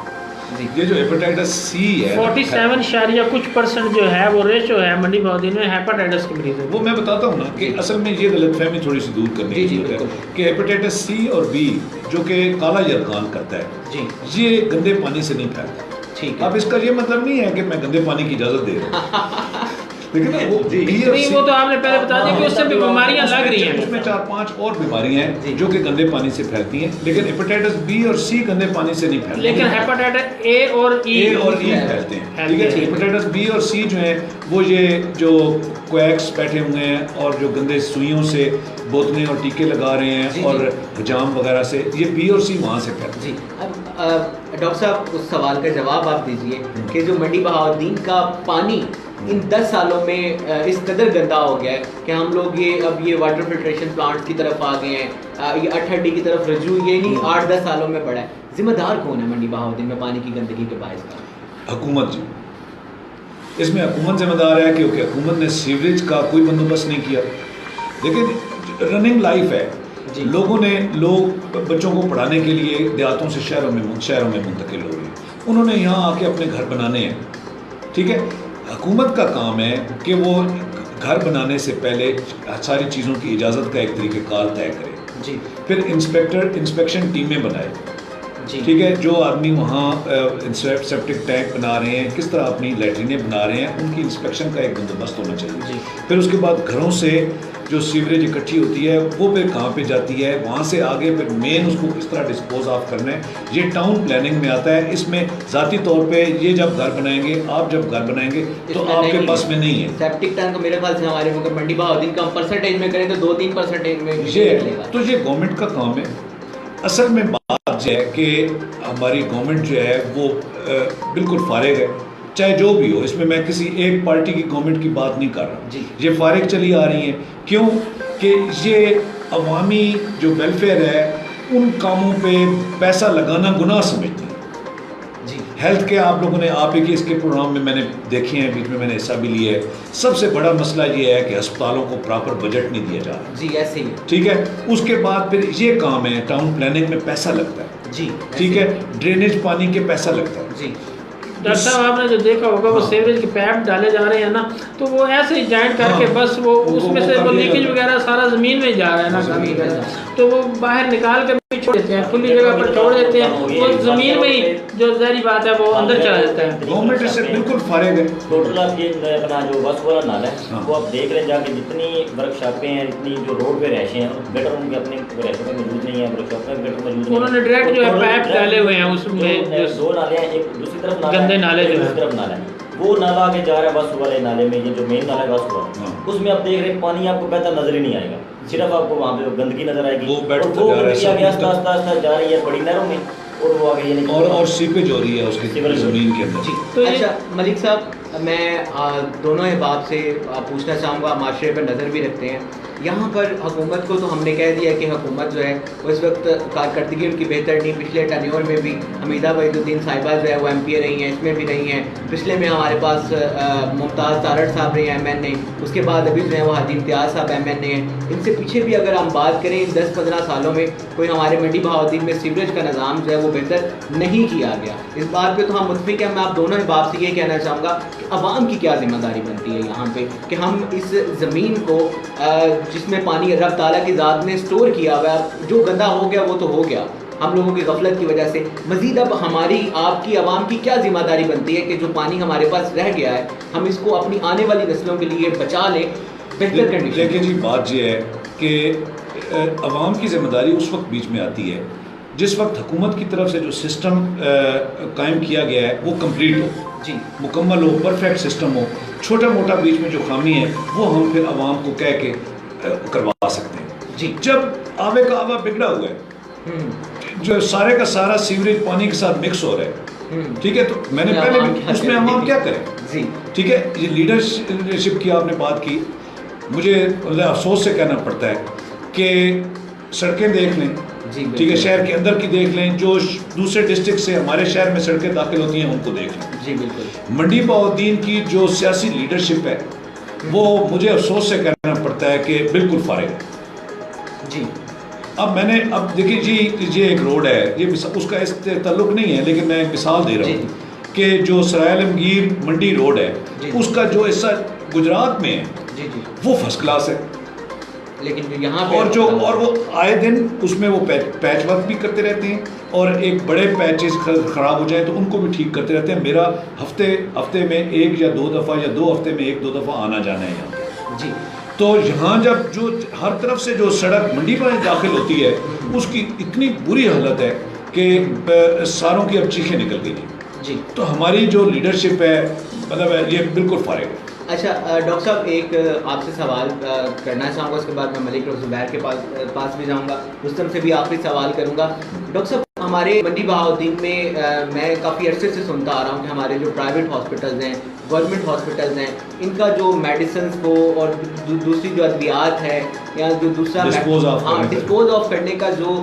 जी। ये जो हेपेटाइटिस सी है 47% जो है वो रेशो है मंडी बहाउद्दीन में हेपेटाइटिस के मरीजों। वो मैं बताता हूँ ना कि असल में ये गलतफहमी थोड़ी सी दूर करने की जरूरत है कि हेपेटाइटिस सी और बी जो कि काला यरकान करता है जी, ये गंदे पानी से नहीं फैलता। ठीक है। अब इसका ये मतलब नहीं है कि मैं गंदे पानी की इजाज़त दे रहा हूँ लेकिन वो नहीं, वो तो आपने पहले बता दिया कि उससे भी बीमारियां लग रही हैं। उसमें 4-5 और बीमारियां हैं जो कि गंदे पानी से फैलती हैं, लेकिन हेपेटाइटिस बी और सी गंदे पानी से नहीं फैलती। लेकिन हेपेटाइटिस ए और ई फैलते हैं, ठीक है। हेपेटाइटिस बी और सी जो है वो ये जो क्वैक्स बैठे हुए हैं और जो गंदे सुइयों से बोतलें और टीके लगा रहे हैं और हजाम वगैरह से, ये बी और सी वहाँ से फैलते हैं। जी, अब डॉक्टर साहब उस सवाल का जवाब आप दीजिए कि जो मंडी बहाउद्दीन का पानी इन 10 सालों में इस कदर गंदा हो गया है कि हम लोग ये वाटर फिल्ट्रेशन प्लांट्स की तरफ आ गए हैं, ये 8 की तरफ रजू, ये नहीं 8-10 सालों में बढ़ा है। जिम्मेदार कौन है मंडी बहाउद्दीन में पानी की गंदगी के बायस का? हुकूमत जी, इसमें हुकूमत जिम्मेदार है क्योंकि हुकूमत ने सीवरेज का कोई बंदोबस्त नहीं किया। लेकिन रनिंग लाइफ है, लोग बच्चों को पढ़ाने के लिए देहातों से शहरों में मुंतकिल हो रहे हैं, उन्होंने यहाँ आके अपने घर बनाने हैं, ठीक है। हुकूमत का काम है कि वो घर बनाने से पहले सारी चीज़ों की इजाज़त का एक तरीक़ेकार तय करे जी, फिर इंस्पेक्शन टीमें बनाए, ठीक है। जो आदमी वहाँ सेप्टिक टैंक बना रहे हैं, किस तरह अपनी लैट्रिनें बना रहे हैं, उनकी इंस्पेक्शन का एक बंदोबस्त होना चाहिए। फिर उसके बाद घरों से जो सीवरेज इकट्ठी होती है वो फिर कहाँ पे जाती है, वहाँ से आगे फिर मेन उसको किस तरह डिस्पोज ऑफ करना है, ये टाउन प्लानिंग में आता है। इसमें ज़ाती तौर पे ये जब घर बनाएंगे, आप जब घर बनाएंगे तो आपके पास में नहीं है सेप्टिक टैंक। मेरे ख्याल से हमारे मंडी बहाउद्दीन का परसेंटेज में करें तो 2-3% में ये गवर्नमेंट का काम है। असल में बात यह है कि हमारी गवर्नमेंट जो है वो बिल्कुल फारिग है, चाहे जो भी हो। इसमें मैं किसी एक पार्टी की गवर्नमेंट की बात नहीं कर रहा जी, ये फारिग चली आ रही है। क्यों कि ये अवामी जो वेलफेयर है उन कामों पे पैसा लगाना गुनाह समझती है जी। हेल्थ के आप लोगों ने आप ही के इसके प्रोग्राम में मैंने देखे हैं, बीच में मैंने हिस्सा भी लिया है। सबसे बड़ा मसला ये है कि अस्पतालों को प्रॉपर बजट नहीं दिया जा रहा जी, ऐसे ही, ठीक है। उसके बाद फिर ये काम है, टाउन प्लानिंग में पैसा लगता है जी, ठीक है। ड्रेनेज पानी के पैसा लगता है जी। डॉक्टर साहब आपने जो देखा होगा वो सीवरेज के पैप डाले जा रहे हैं ना, तो वो ऐसे ही जॉइंट करके बस वो उसमें से वो लीकेज वगैरह सारा ज़मीन में जा रहा है ना, गंद वगैरह, तो वो बाहर निकाल के भी छोड़ देते हैं, खुली जगह पर छोड़ देते हैं, वो ज़मीन में ही जो ज़हरी बात है वो अंदर चला जाता है। गवर्नमेंट इससे बिल्कुल फारिग है। टोटल आपके अपना जो बस वाला नाला है वो आप देख रहे हैं जाके, जितनी वर्कशॉपें हैं, जितनी जो रोड पे रैशें हैं, गटर उनके अपने रैशों में मौजूद नहीं है, वर्कशॉप में गटर मौजूद नहीं है। उन्होंने डायरेक्ट जो है पाइप डाले हुए हैं उसमें, जो 2 नाले हैं, एक दूसरी तरफ नाला गंदे नाले जो है, तरफ नाला है, वो नाला आगे जा रहा है बस वाले नाले में, ये जो मेन नाला है बस वाला, उसमें आप देख रहे हैं पानी आपको बहता नजर ही नहीं आएगा, सिर्फ आपको वहाँ पे गंदगी नजर आएगी। वो गंदगी आगे आस्ता जा रही है बड़ी नहरों में, और वो आगे ये और सीपेज हो रही है उसकी ज़मीन के अंदर। तो अच्छा मलिक साहब, मैं दोनों अहबाब से पूछना चाहूँगा, माशरे पर नज़र भी रखते हैं। यहाँ पर हुकूमत को तो हमने कह दिया कि हुकूमत जो है वो इस वक्त कारकर्दगी उनकी बेहतर नहीं। पिछले टर्न्योर में भी हमीदा वहीदुद्दीन साहिबा जो है वो MP रही हैं, इसमें भी रही हैं। पिछले में हमारे पास मुमताज़ तारड़ साहब रहे हैं MNA, उसके बाद अभी जो है वो हादी इम्तियाज़ साहब MNA हैं। इनसे पीछे भी अगर हम बात करें इन 10-15 सालों में कोई हमारे मंडी बहाउद्दीन में सीवरेज का निज़ाम जो है वो बेहतर नहीं किया गया। इस बात पर तो हम मुतफिक हैं। मैं आप दोनों अहबाब से ये कहना चाहूँगा कि अवाम की क्या जिम्मेदारी बनती है यहाँ पे कि हम इस ज़मीन को जिसमें पानी रब ताला की ज़ात ने स्टोर किया हुआ है, जो गंदा हो गया वो तो हो गया हम लोगों की गफलत की वजह से, मज़ीद अब हमारी आपकी आवाम की क्या जिम्मेदारी बनती है कि जो पानी हमारे पास रह गया है हम इसको अपनी आने वाली नस्लों के लिए बचा लें बेहतर कंडीशन। लेकिन जी बात यह है कि आवाम की जिम्मेदारी उस वक्त बीच में आती है जिस वक्त हुकूमत की तरफ से जो सिस्टम कायम किया गया है वो कंप्लीट हो जी, मुकम्मल हो, परफेक्ट सिस्टम हो। छोटा मोटा बीच में जो खामी है वो हम फिर आवाम को कह के करवा सकते हैं जी। जब आवे का आवा बिगड़ा हुआ है, जो सारे का सारा सीवरेज पानी के साथ मिक्स हो रहा है, ठीक है, तो मैंने पहले उसमें आवाम क्या करें जी, ठीक है। ये लीडरशिप की आपने बात की, मुझे अफसोस से कहना पड़ता है कि सड़कें देख लें, ठीक है, शहर के अंदर की देख लें, जो दूसरे डिस्ट्रिक्ट से हमारे शहर में सड़कें दाखिल होती हैं उनको देख लें जी, बिल्कुल। मंडी बहाउद्दीन की जो सियासी लीडरशिप है वो मुझे अफसोस से कहना पड़ता है कि बिल्कुल फारिग है जी। अब देखिए जी, ये एक रोड है, ये उसका इस ताल्लुक नहीं है, लेकिन मैं एक मिसाल दे रहा हूँ कि जो सराय आलमगीर मंडी रोड है उसका जो हिस्सा गुजरात में है वो फर्स्ट क्लास है, लेकिन जो यहाँ पे और वो आए दिन उसमें वो पैच वर्क भी करते रहते हैं, और एक बड़े पैचेस ख़राब हो जाए तो उनको भी ठीक करते रहते हैं। मेरा हफ्ते में 1 या 2 दफ़ा या 2 हफ्ते में 1-2 दफ़ा आना जाना है यहाँ जी। तो यहाँ जब जो हर तरफ से जो सड़क मंडी में दाखिल होती है उसकी इतनी बुरी हालत है कि सारों की अब चीखें निकल गई जी। तो हमारी जो लीडरशिप है मतलब ये बिल्कुल फारिग है। अच्छा डॉक्टर साहब, एक आपसे सवाल करना चाहूँगा, उसके बाद मैं मलिक और जुबैर के पास भी जाऊँगा, रुस्तम से भी आखिरी सवाल करूँगा। डॉक्टर साहब, हमारे मंडी बहाउद्दीन में मैं काफ़ी अरसे से सुनता आ रहा हूँ कि हमारे जो प्राइवेट हॉस्पिटल्स हैं, गवर्नमेंट हॉस्पिटल्स हैं, इनका जो मेडिसिन को और दूसरी जो अद्वियात है या जो दूसरा डिस्पोज ऑफ करने का जो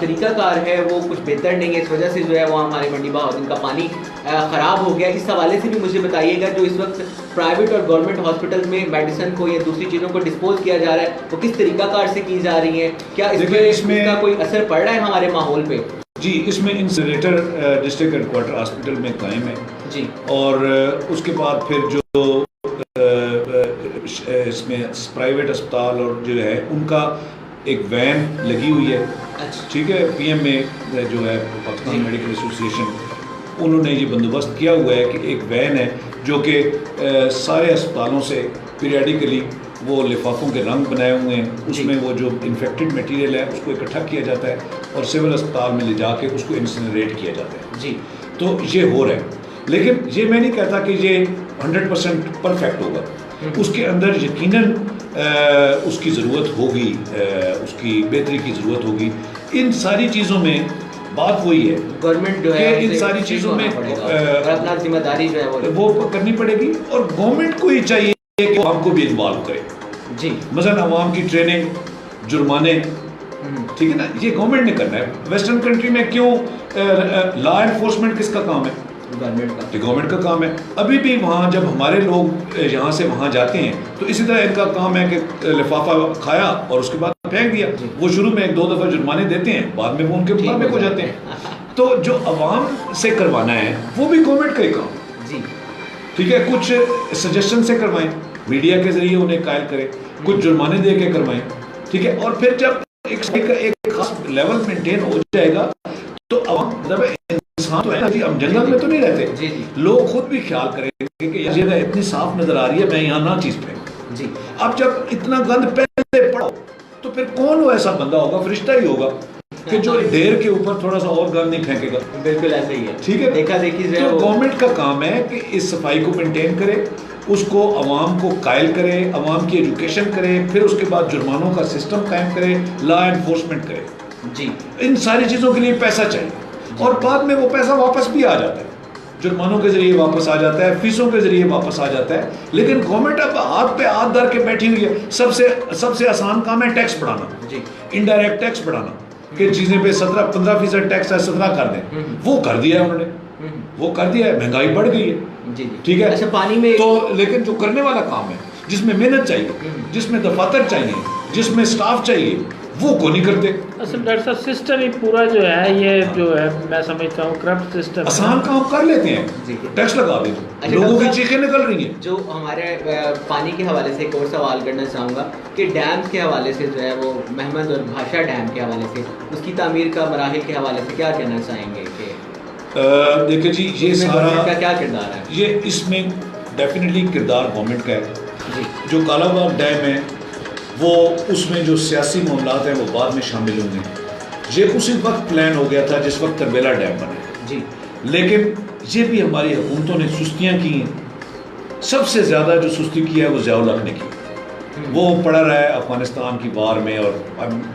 तरीकाकार है वो कुछ बेहतर नहीं है। इस वजह से जो है वो हमारे मंडी बहाउद्दीन का पानी ख़राब हो गया। इस हवाले से भी मुझे बताइएगा, जो इस वक्त प्राइवेट और गवर्नमेंट हॉस्पिटल में मेडिसिन को या दूसरी चीज़ों को डिस्पोज किया जा रहा है, वो किस तरीकाकार से की जा रही है? क्या इसमें इसका कोई असर पड़ रहा है हमारे माहौल पे? जी, इसमें इंसिनरेटर डिस्ट्रिक्ट हेडक्वार्टर हॉस्पिटल में कायम है जी, और उसके बाद फिर जो इसमें प्राइवेट अस्पताल और जो है उनका एक वैन लगी हुई है। अच्छा, ठीक है, पीएम में जो है पाकिस्तान मेडिकल एसोसिएशन, उन्होंने ये बंदोबस्त किया हुआ है कि एक वैन है जो कि सारे अस्पतालों से पीरियडिकली वो लिफाफों के रंग बनाए हुए हैं, उसमें वो जो इन्फेक्टेड मटेरियल है उसको इकट्ठा किया जाता है और सिविल अस्पताल में ले जाके उसको इंसिनरेट किया जाता है जी। तो ये हो रहा है, लेकिन ये मैं नहीं कहता कि ये 100% परफेक्ट होगा। उसके अंदर यकीनन उसकी ज़रूरत होगी, उसकी बेहतरी की ज़रूरत होगी। इन सारी चीज़ों में बात वही है, गवर्नमेंट जो है इन सारी चीज़ों में अपना जिम्मेदारी जो है वो करनी पड़ेगी और गवर्नमेंट को ही चाहिए कि आवाम को भी इन्वॉल्व करे जी। मसलन आवाम की ट्रेनिंग, जुर्माने, ठीक है ना, ये गवर्नमेंट ने करना है। वेस्टर्न कंट्री में क्यों लॉ एनफोर्समेंट किसका काम है? गवर्नमेंट का काम है। अभी भी वहाँ जब हमारे लोग यहाँ से वहाँ जाते हैं तो इसी तरह इनका काम है कि लिफाफा खाया और उसके बाद फेंक दिया। वो शुरू में 1-2 दफ़ा जुर्माने देते हैं, बाद में वो उनके मुताबिक हो जाते हैं। तो जो अवाम से करवाना है वो भी गवर्नमेंट का ही काम जी, ठीक है। कुछ सजेशन से करवाएं, मीडिया के जरिए उन्हें कायल करें, कुछ जुर्माने दे के करवाएं, ठीक है। और फिर जब एक खास लेवल मेंटेन हो जाएगा तो अवाम मतलब इंसान तो है ना जी, हम जंगल में तो नहीं रहते जी, लोग खुद भी ख्याल करेंगे कि ये जगह इतनी साफ नजर आ रही है, मैं यहाँ ना चीज फेंकूं जी। अब जब इतना गंद पहले पड़ो तो फिर कौन वो ऐसा बंदा होगा, फरिश्ता ही होगा कि जो ढेर के ऊपर थोड़ा सा और गंद नहीं फेंकेगा। बिल्कुल ऐसे ही है, ठीक है। देखा देखी तो गवर्नमेंट का काम है कि इस सफाई को मेंटेन करे, उसको अवाम को कायल करे, अवाम की एजुकेशन करे, फिर उसके बाद जुर्मानों का सिस्टम कायम करे, लॉ एनफोर्समेंट करे जी। इन सारी चीज़ों के लिए पैसा चाहिए और बाद में वो पैसा वापस भी आ जाता है, जुर्मानों के जरिए वापस आ जाता है, फीसों के जरिए वापस आ जाता है। लेकिन गवर्नमेंट अब हाथ पे हाथ धर के बैठी हुई है। सबसे आसान काम है टैक्स बढ़ाना जी, इनडायरेक्ट टैक्स बढ़ाना, कि चीज़ें पे 17-15% टैक्स है 17 कर दें, वो कर दिया है उन्होंने, वो कर दिया है, महंगाई बढ़ गई है जी, ठीक है। अच्छा, पानी में तो लेकिन जो करने वाला काम है, जिसमें मेहनत चाहिए, जिसमें दफातर चाहिए, जिसमें स्टाफ चाहिए, वो को नहीं करते। असल डॉक्टर साहब सिस्टम ही पूरा जो है ये जो है मैं समझता हूँ करप्ट सिस्टम। आसान काम कर लेते हैं, टैक्स लगा देते हैं। अच्छा, लोगों की चीखें निकल रही हैं। जो हमारे पानी के हवाले से एक और सवाल करना चाहूँगा कि डैम के हवाले से जो है वो महमद और भाषा डैम के हवाले से उसकी तामीर का मराहिल के हवाले से क्या कहना चाहेंगे कि देखिए जी, ये सारा का क्या किरदार है? ये इसमें डेफिनेटली किरदार गवर्नमेंट का है जी। जो कालाबाग डैम है वो उसमें जो सियासी मामलात हैं वो बाद में शामिल होंगे। ये उसी वक्त प्लान हो गया था जिस वक्त तरबेला डैम बने जी, लेकिन ये भी हमारी हुकूमतों ने सुस्तियाँ की हैं। सबसे ज़्यादा जो सुस्ती की है वो ज़ियाउल हक ने की। वो पड़ा रहा है अफगानिस्तान की वार में और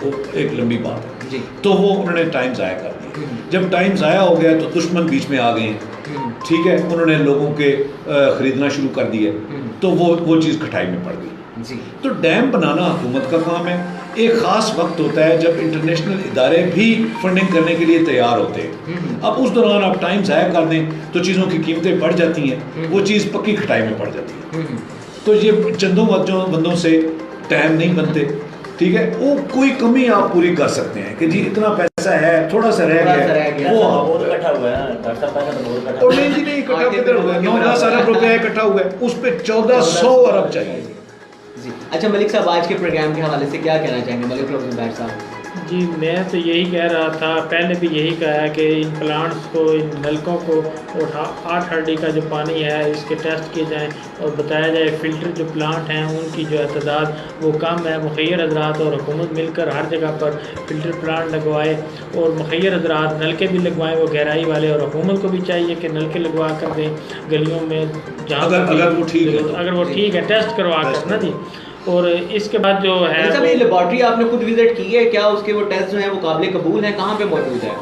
वो एक लंबी बात है जी। तो वो उन्होंने टाइम ज़ाया कर दिया। जब टाइम ज़ाया हो गया तो दुश्मन बीच में आ गए, ठीक है, उन्होंने लोगों के ख़रीदना शुरू कर दिया, तो वो चीज़ खटाई में पड़ गई जी। तो डैम बनाना हुकूमत का काम है। एक ख़ास वक्त होता है जब इंटरनेशनल इदारे भी फंडिंग करने के लिए तैयार होते हैं। अब उस दौरान आप टाइम ज़ाया कर दें तो चीज़ों की कीमतें बढ़ जाती हैं, वो चीज़ पक्की खटाई में पड़ जाती है। तो ये चंदों बंदों से डैम नहीं बनते, ठीक है। वो कोई कमी आप पूरी कर सकते हैं कि जी इतना पैसा है, थोड़ा सा रह गया, वो बहुत इकट्ठा हुआ है पैसा तो बहुत इकट्ठा और नहीं जी, नहीं इकट्ठा किधर हुआ है? 9-10 अरब रुपया इकट्ठा हुआ है, उस पर 1400 अरब चाहिए। जी अच्छा मलिक साहब, आज के प्रोग्राम के हवाले से क्या कहना चाहेंगे मलिक रोजनबैग साहब? जी मैं तो यही कह रहा था, पहले भी यही कहा कि इन प्लांट्स को, इन नलकों को और 8 हड्डी का जो पानी है इसके टेस्ट किए जाएं और बताया जाए फ़िल्टर जो प्लांट हैं उनकी जो है तादाद वो कम है। मुखैर हजरात और हुकूमत मिलकर हर जगह पर फ़िल्टर प्लांट लगवाए और मुखैर हजरात नलके भी लगवाएं वो गहराई वाले, और हुकूमत को भी चाहिए कि नलके लगवा कर दें गलियों में जहाँ अगर वो ठीक है, अगर वो ठीक है टेस्ट करवा कर ना जी। और इसके बाद जो है अच्छा, ये लेबॉर्ट्री आपने खुद विजिट की है क्या? उसके वो टेस्ट जो है वो काबिल कबूल है, कहाँ पे मौजूद है?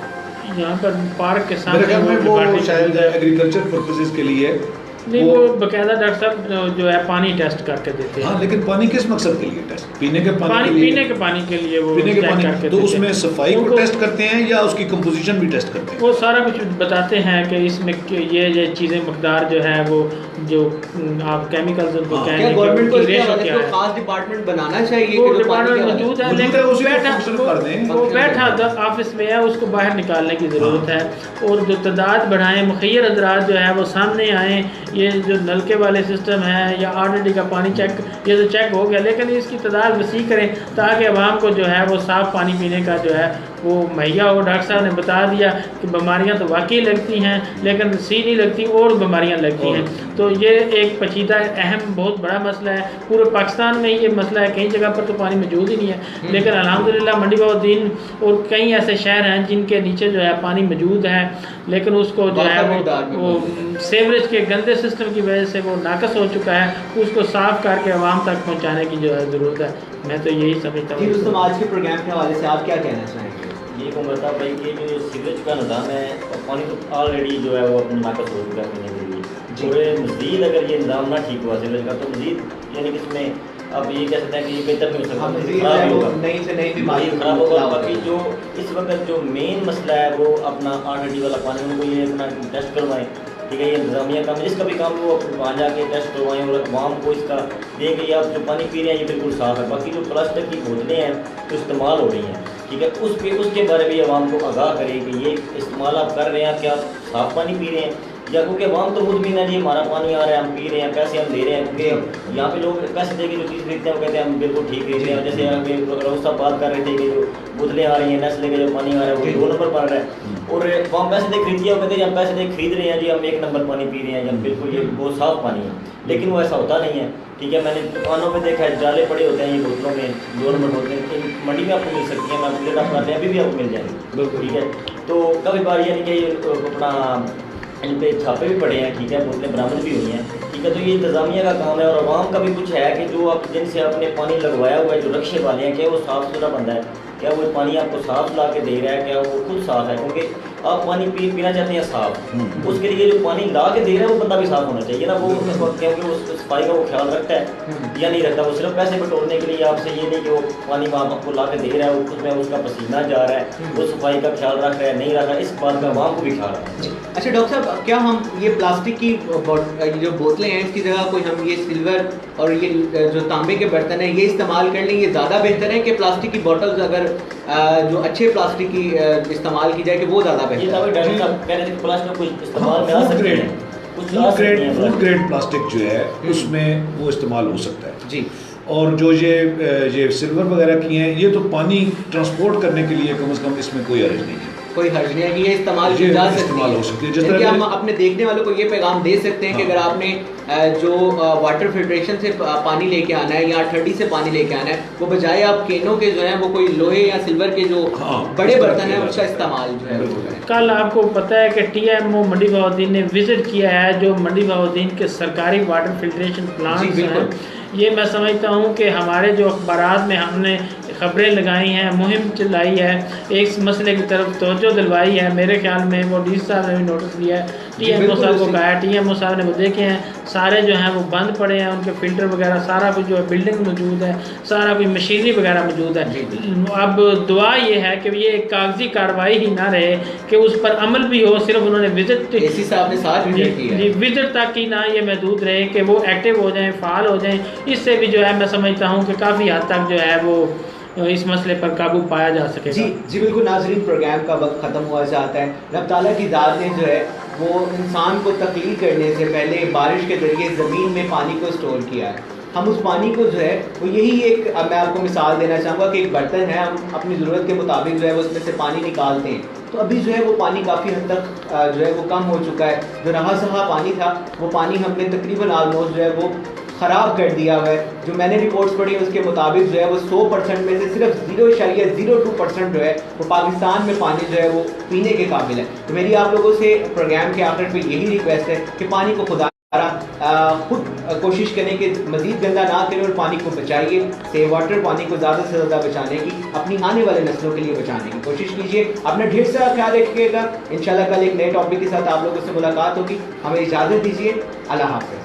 यहाँ पर पार्क के मेरे सामने ख्याल में वो लेबॉर्ट्री शायद एग्रीकल्चर पर्पसेस के लिए नहीं, वो बकायदा डॉक्टर साहब जो है पानी टेस्ट करके देते हैं। हाँ, लेकिन पानी किस मकसद के लिए टेस्ट? पीने के पानी के लिए? पीने के पानी के लिए वो पीने के चेक पानी करके तो देते उसमें हैं। सफाई को उनको- टेस्ट करते हैं या उसकी कंपोजिशन भी टेस्ट करते हैं? वो सारा कुछ बताते हैं कि इसमें ये चीज़ें मकदार जो है वो जो आप केमिकल्स उनको हाँ, कहें क्या गवर्नमेंट को इसके रेशो हवाले से क्या कोई है, खास डिपार्टमेंट बनाना चाहिए वो कि जो पानी डिपार्टमेंट के हवाले मौजूद है, मौजूद है, लेकिन उसी को बैठा function कर दें। वो बैठा ऑफिस में है, उसको बाहर निकालने की ज़रूरत है। और जो तादाद बढ़ाएं, मुखैर हजरात जो है वो सामने आएँ। ये जो नलके वाले सिस्टम है या ऑलरेडी का पानी चेक, ये तो चेक हो गया, लेकिन इसकी तादाद वसी करें ताकि आवाम को जो है वो साफ़ पानी पीने का जो है वो मुहैया हो। डॉक्टर साहब ने बता दिया कि बीमारियां तो वाकई लगती हैं लेकिन सी नहीं लगती और बीमारियां लगती हैं। तो ये एक पेचीदा अहम बहुत बड़ा मसला है, पूरे पाकिस्तान में ये मसला है। कई जगह पर तो पानी मौजूद ही नहीं है, लेकिन अल्हम्दुलिल्लाह मंडी बहाउद्दीन और कई ऐसे शहर हैं जिनके नीचे जो है पानी मौजूद है, लेकिन उसको जो है वो सीवरेज के गंदे सिस्टम की वजह से वो नाकस हो चुका है। उसको साफ़ करके आवाम तक पहुँचाने की जो है ज़रूरत है। मैं तो यही समझता जी हूँ। रुस्तम, आज के प्रोग्राम के हवाले से आप क्या कहना चाहेंगे? ये कहूँगा भाई कि जो सीवरेज का निज़ाम है और पानी तो ऑलरेडी जो है वो अपने नाकस हो चुका है पीने के लिए। और मज़ीद अगर ये निज़ाम ना ठीक हुआ सीवरेज का तो मज़ीद यानी कि इसमें अब ये कह सकते हैं कि ये बेहतर नहीं हो सकता, मज़ीद खराब है ही वो होगा, नई से नई बीमारी खराब होगा। बाकी जो इस वक्त जो मेन मसला है वो अपना ऑलरेडी वाला पानी, उनको ये अपना टेस्ट करवाएं, ठीक है। ये इंतजामिया काम है, जिसका भी काम वो वहाँ जाके टेस्ट करवाएं और आवाम को इसका दें कि आप जो पानी पी रहे हैं ये बिल्कुल साफ़ है। बाकी जो प्लास्टिक की बोतलें हैं जो इस्तेमाल हो रही हैं, ठीक है, उसके बारे में आवाम को आगाह करें कि ये इस्तेमाल आप कर रहे हैं, क्या आप साफ़ पानी पी रहे हैं, या क्योंकि आवाम तो मुतमिन है जी हमारा पानी आ रहा है हम पी रहे हैं, पैसे हम दे रहे हैं। क्योंकि यहाँ पे लोग पैसे दे के जो चीज़ खरीदते हैं वो कहते हैं हम बिल्कुल ठीक खरीदते हैं। जैसे अभी उसका बात कर रहे थे कि जो बोतलें आ रही हैं नेस्ले के जो पानी आ रहा है वो 2 नंबर पर रहा है, और वहाँ पैसे दे खरीदती है वो कहते हैं हम पैसे दे खरीद रहे हैं जी, हम 1 नंबर पानी पी रहे हैं, जब बिल्कुल ये बहुत साफ़ पानी है। लेकिन वो ऐसा होता नहीं है, ठीक है। मैंने दुकानों में देखा है जाले पड़े होते हैं ये बोतलों में, 2 नंबर बोतलें मंडी में आपको मिल सकती हैं, मैं आपको डेटा बनाते हैं अभी भी आपको मिल जाएंगी, ठीक है। तो कभी बार यानी कि अपना इन पे छापे भी पड़े हैं, ठीक है, बोतलें बरामद भी हुई हैं, ठीक है। तो ये इंतज़ामिया का काम है और आवाम का भी कुछ है कि जो आप जिनसे आपने पानी लगवाया हुआ है, जो रक्शे वाले हैं, क्या वो साफ़ सुथरा बंदा है, क्या वो पानी आपको साफ़ ला के दे रहा है, क्या वो खुद साफ़ है? क्योंकि आप पानी पीना चाहते हैं साफ़, उसके लिए जो पानी ला के दे रहा है वो बंदा भी साफ़ होना चाहिए ना। वो क्योंकि उस सफाई का वो ख्याल रखता है या नहीं रखता, वो सिर्फ पैसे बटोरने के लिए आपसे ये नहीं कि वो पानी वहाँ आपको ला के दे रहा है, उसमें उसका पसीना जा रहा है, वो सफाई का ख्याल रख रहा है नहीं रख रहा है, इस बात का आवाम को भी ख्याल रखना है। अच्छा डॉक्टर साहब, क्या हम ये प्लास्टिक की जो बोतलें हैं इसकी जगह कोई हम ये सिल्वर और ये जो तांबे के बर्तन हैं ये इस्तेमाल कर लें, ये ज़्यादा बेहतर है कि प्लास्टिक की बोतल्स अगर जो अच्छे प्लास्टिक की इस्तेमाल की जाए कि वो ज़्यादा ये बेहतर तो है? डॉक्टर साहब कह रहे थे कि प्लास्टिक कुछ इस्तेमाल में आ सकते हैं, कुछ आ सकते हैं फूड ग्रेड प्लास्टिक जो है उसमें वो इस्तेमाल हो सकता है जी। और जो ये सिल्वर वगैरह की हैं ये तो पानी ट्रांसपोर्ट करने के लिए कम से कम इसमें कोई अर्ज नहीं है, कोई हर्ज नहीं है कि ये इस्तेमाल की ये जा इस्तेमाल हो सकती है। जिस यानी कि तरह हम अपने देखने वालों को ये पैगाम दे सकते हैं कि हाँ। अगर आपने जो वाटर फिल्ट्रेशन से पानी लेके आना है या ठंडी से पानी लेके आना है, वो बजाय आप केनों के जो है वो कोई लोहे या सिल्वर के जो हाँ, बड़े इस तरह बर्तन है के उसका इस्तेमाल जो है वो करें। कल आपको पता है कि TMO मंडी बहाउद्दीन ने विज़िट किया है जो मंडी बहाउद्दीन के सरकारी वाटर फिल्ट्रेशन प्लांट्स हैं। ये मैं समझता हूँ कि हमारे जो अखबारात में हमने ख़बरें लगाई हैं, मुहिम चलाई है, एक मसले की तरफ तवज्जो दिलवाई है। मेरे ख्याल में वो डी साहब ने भी नोटिस लिया है, TMO साहब को कहा है, TMO साहब ने वो देखे हैं सारे जो हैं वो बंद पड़े हैं, उनके फ़िल्टर वगैरह सारा कुछ जो है बिल्डिंग मौजूद है, सारा कुछ मशीनरी वगैरह मौजूद है। अब दुआ ये है कि ये एक कागजी कार्रवाई ही ना रहे कि उस पर अमल भी हो, सिर्फ उन्होंने विजिट एसी साहब ने साथ विजिट किया है। विजिट तक ही ना ये महदूद रहे कि वो एक्टिव हो जाएं, फ़ाल हो जाएं। इससे भी जो है मैं समझता हूँ कि काफ़ी हद तक जो है वो इस मसले पर काबू पाया जा सकेगा। जी बिल्कुल नाज़रीन, प्रोग्राम का वक्त ख़त्म हुआ जाता है। रब ताला की ज़ात ने जो है वो इंसान को तख्लीक करने से पहले बारिश के ज़रिए ज़मीन में पानी को स्टोर किया है हम उस पानी को जो है वो यही एक, अब मैं आपको मिसाल देना चाहूँगा कि एक बर्तन है, हम अपनी ज़रूरत के मुताबिक जो है वो उसमें से पानी निकालते हैं, तो अभी जो है वो पानी काफ़ी हद तक जो है वो कम हो चुका है। जो रहा सहा पानी था वो पानी हमने तकरीबन ऑलमोस्ट जो है वो ख़राब कर दिया हुआ है। जो मैंने रिपोर्ट्स पढ़ी है उसके मुताबिक जो है वो 100% में से सिर्फ 0.02% जो है वो पाकिस्तान में पानी जो है वो पीने के काबिल है। तो मेरी आप लोगों से प्रोग्राम के आखिर पे यही रिक्वेस्ट है कि पानी को खुदा खुद कोशिश करें कि मज़ीद गंदा ना करें और पानी को बचाइए। सेव वाटर, पानी को ज़्यादा से ज़्यादा बचाने की, अपनी आने वाले नस्लों के लिए बचाने की कोशिश कीजिए। अपना ढेर सारा ख्याल रखिएगा। इंशाल्लाह कल एक नए टॉपिक के साथ आप लोगों से मुलाकात होगी। हमें इजाज़त दीजिए। अल्लाह हाफ़िज़।